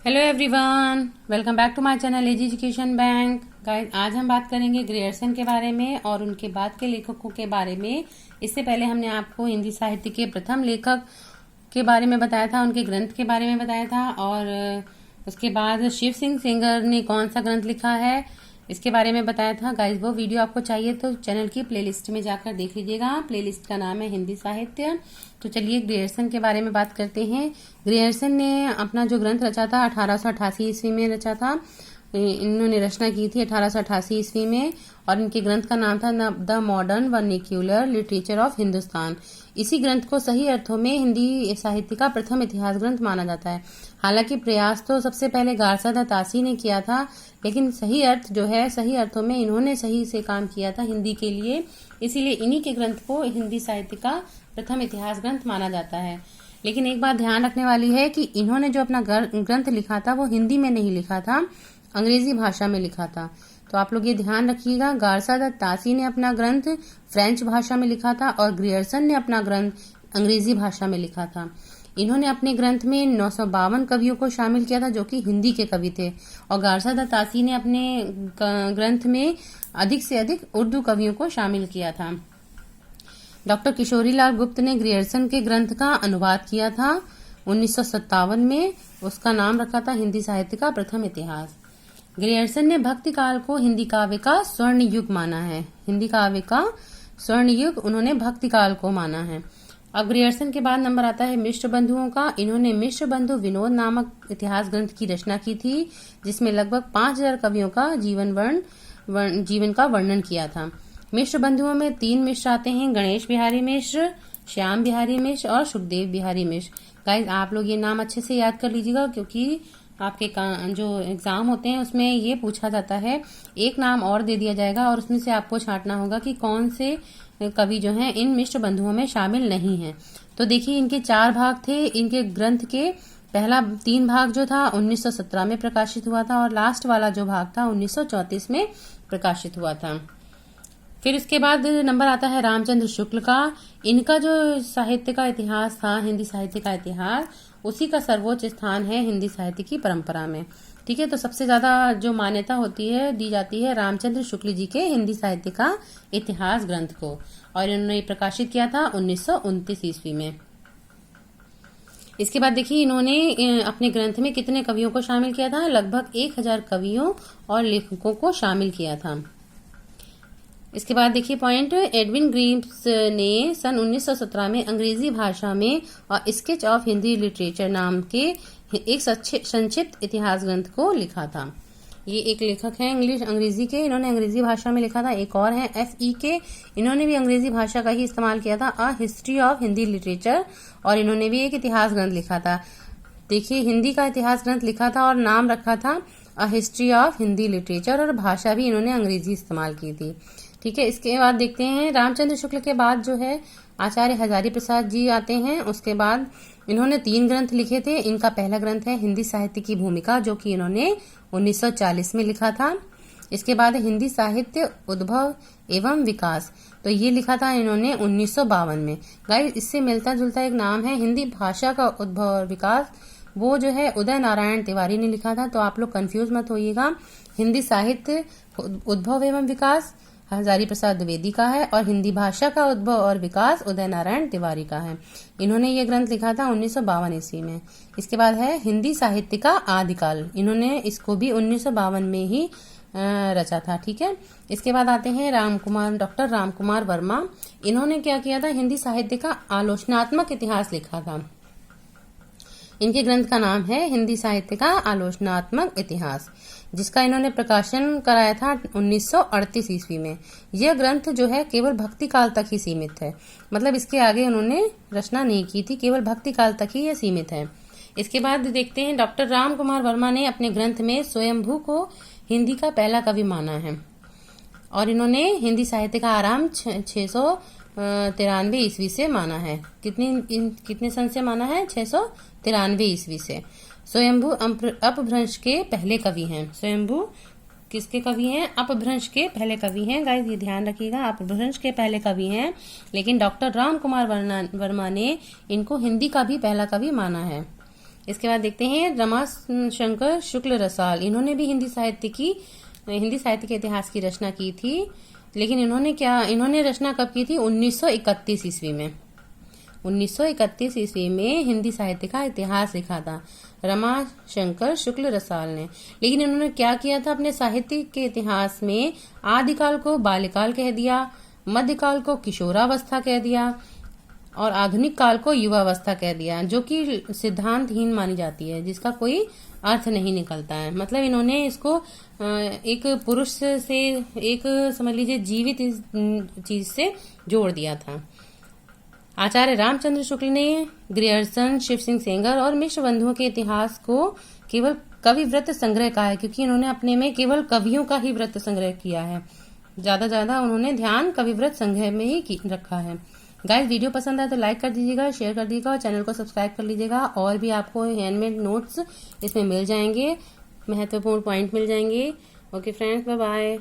Hello everyone, welcome back to my channel AG education bank. Guys, आज हम बात करेंगे ग्रियर्सन के बारे में और उनके बाद के लेखकों के बारे में। इससे पहले हमने आपको हिंदी साहित्य के प्रथम लेखक के बारे में बताया था, उनके ग्रंथ के बारे में बताया था, और उसके बाद शिव सिंह सेंगर ने कौन सा ग्रंथ लिखा है इसके बारे में बताया था। गाइस, वो वीडियो आपको चाहिए तो चैनल की प्लेलिस्ट में जाकर देख लीजिएगा। प्लेलिस्ट का नाम है हिंदी साहित्य। तो चलिए ग्रियर्सन के बारे में बात करते हैं। ग्रियर्सन ने अपना जो ग्रंथ रचा था 1888 ईस्वी में रचा था। इन्होंने रचना की थी 1888 ईस्वी में, और इनके ग्रंथ का नाम था the modern vernacular literature of Hindustan. इसी ग्रंथ को सही अर्थों में हिंदी साहित्य का प्रथम इतिहास ग्रंथ माना जाता है। हालांकि प्रयास तो सबसे पहले गारसादा तासी ने किया था, लेकिन सही अर्थ जो है, सही अर्थों में इन्होंने सही से काम किया था हिंदी के लिए। इसीलिए इन्हीं के ग्रंथ को हिंदी साहित्य का प्रथम इतिहास ग्रंथ माना जाता है। लेकिन एक बात ध्यान रखने वाली है कि इन्होंने जो अपना ग्रंथ लिखा था वो हिंदी में नहीं लिखा था, अंग्रेजी भाषा में लिखा था। तो आप लोग ये ध्यान रखिएगा। गारसादा तासी ने अपना ग्रंथ फ्रेंच भाषा में लिखा था और ग्रियर्सन ने अपना ग्रंथ अंग्रेजी भाषा में लिखा था। इन्होंने अपने ग्रंथ में 952 कवियों को शामिल किया था जो कि हिंदी के कवि थे, और गारसादा तासी ने अपने ग्रंथ में अधिक से अधिक उर्दू कवियों को शामिल किया था। डॉक्टर किशोरीलाल गुप्त ने ग्रियर्सन के ग्रंथ का अनुवाद किया था 1957 में। उसका नाम रखा था हिंदी साहित्य का प्रथम इतिहास। ग्रियर्सन ने भक्ति काल को हिंदी काव्य का स्वर्ण युग माना है। हिंदी काव्य का स्वर्ण युग उन्होंने भक्ति काल को माना है। अब ग्रियर्सन के बाद नंबर आता है मिश्र बंधुओं का। इन्होंने मिश्र बंधु विनोद नामक इतिहास ग्रंथ की रचना की थी, जिसमें लगभग 5000 कवियों का जीवन का वर्णन किया था। मिश्र बंधुओं में 3 मिश्र आते हैं, गणेश बिहारी मिश्र, श्याम बिहारी मिश्र और सुखदेव बिहारी मिश्र। गाइस, आप लोग ये नाम अच्छे से याद कर लीजिएगा, क्योंकि आपके जो एग्जाम होते हैं उसमें ये पूछा जाता है। एक नाम और दे दिया जाएगा और उसमें से आपको छांटना होगा कि कौन से कवि जो हैं इन मिश्र बंधुओं में शामिल नहीं हैं। तो देखिए, इनके 4 भाग थे इनके ग्रंथ के। पहला 3 भाग जो था 1917 में प्रकाशित हुआ था, और लास्ट वाला जो भाग था 1934 में प्रकाशित हुआ था। फिर इसके बाद नंबर आता है रामचंद्र शुक्ल का। इनका जो साहित्य का इतिहास था, हिंदी साहित्य का इतिहास, उसी का सर्वोच्च स्थान है हिंदी साहित्य की परंपरा में। ठीक है, तो सबसे ज्यादा जो मान्यता होती है, दी जाती है रामचंद्र शुक्ल जी के हिंदी साहित्य का इतिहास ग्रंथ को, और इन्होंने प्रकाशित किया था 1929 ईस्वी में। इसके बाद देखिए, इन्होंने अपने ग्रंथ में कितने कवियों को शामिल किया था? लगभग 1000 कवियों और लेखकों को शामिल किया था। इसके बाद देखिए पॉइंट, एडविन ग्रीव्स ने सन 1917 में अंग्रेजी भाषा में और स्केच ऑफ हिंदी लिटरेचर नाम के एक संक्षिप्त इतिहास ग्रंथ को लिखा था। ये एक लेखक हैं अंग्रेजी के, इन्होंने अंग्रेजी भाषा में लिखा था। एक और हैं F.E. के, इन्होंने भी अंग्रेजी भाषा का ही इस्तेमाल किया था, a history of Hindi literature, और इन्होंने भी एक इतिहास ग्रंथ लिखा था। देखिए, हिंदी का इतिहास ग्रंथ लिखा था और नाम रखा था a history of Hindi literature, और भाषा भी इन्होंने अंग्रेजी इस्तेमाल की थी। ठीक है, इसके बाद देखते हैं रामचंद्र शुक्ल के बाद जो है आचार्य हजारी प्रसाद जी आते हैं। उसके बाद इन्होंने 3 ग्रंथ लिखे थे। इनका पहला ग्रंथ है हिंदी साहित्य की भूमिका, जो कि इन्होंने 1940 में लिखा था। इसके बाद हिंदी साहित्य उद्भव एवं विकास, तो ये लिखा था इन्होंने 1952 में। गाइस, इससे मिलता जुलता एक नाम है हिंदी भाषा का उद्भव और विकास, वो जो है उदय नारायण तिवारी ने लिखा था। तो आप लोग कंफ्यूज मत होइएगा। हिंदी साहित्य उद्भव एवं विकास हजारी प्रसाद द्विवेदी का है, और हिंदी भाषा का उद्भव और विकास उदय नारायण तिवारी का है। इन्होंने ये ग्रंथ लिखा था 1952 ईस्वी में। इसके बाद है हिंदी साहित्य का आदिकाल, इन्होंने इसको भी 1952 में ही रचा था। ठीक है, इसके बाद आते हैं डॉक्टर रामकुमार वर्मा। इन्होंने क्या किया था? हिंदी साहित्य का आलोचनात्मक इतिहास लिखा था। इनके ग्रंथ का नाम है हिंदी साहित्य का आलोचनात्मक इतिहास, जिसका इन्होंने प्रकाशन कराया था 1938 ईस्वी में। यह ग्रंथ जो है केवल भक्ति काल तक ही सीमित है, मतलब इसके आगे उन्होंने रचना नहीं की थी, केवल भक्ति काल तक ही यह सीमित है। इसके बाद देखते हैं डॉक्टर राम कुमार वर्मा ने अपने ग्रंथ में स्वयंभू को हिंदी का पहला कवि माना है, और इन्होंने हिंदी साहित्य का आरंभ 693 ईस्वी से माना है। कितने सन से माना है? 693 ईस्वी से। स्वयंभू अपभ्रंश के पहले कवि हैं। स्वयंभू किसके कवि हैं? अपभ्रंश के पहले कवि हैं। गाइस, ये ध्यान रखिएगा, अपभ्रंश के पहले कवि हैं, लेकिन डॉक्टर राम कुमार वर्मा ने इनको हिंदी का भी पहला कवि माना है। इसके बाद देखते हैं रमाशंकर शुक्ल रसाल। इन्होंने भी हिंदी साहित्य के इतिहास की रचना की थी। लेकिन इन्होंने रचना कब की थी? 1931 ईस्वी में। 1931 ईस्वी में हिंदी साहित्य का इतिहास लिखा था रमाशंकर शुक्ल रसाल ने। लेकिन इन्होंने क्या किया था? अपने साहित्य के इतिहास में आदिकाल को बाल्यकाल कह दिया, मध्यकाल को किशोरावस्था कह दिया और आधुनिक काल को युवावस्था कह दिया, जो कि सिद्धांतहीन मानी जाती है, जिसका कोई अर्थ नहीं निकलता है। मतलब इन्होंने इसको एक पुरुष से, एक समझ लीजिए जीवित चीज से जोड़ दिया था। आचार्य रामचंद्र शुक्ल ने ग्रियर्सन, शिव सिंह सेंगर और मिश्र बंधुओं के इतिहास को केवल कवि व्रत संग्रह कहा है, क्योंकि इन्होंने अपने में केवल कवियों का ही व्रत संग्रह किया है। ज्यादा उन्होंने ध्यान कवि व्रत संग्रह में ही रखा है। गाइस, वीडियो पसंद आए तो लाइक कर दीजिएगा, शेयर कर दीजिएगा और चैनल को सब्सक्राइब कर लीजिएगा। और भी आपको हैंडमेड नोट्स इसमें मिल जाएंगे, महत्वपूर्ण पॉइंट मिल जाएंगे। Okay friends, bye bye.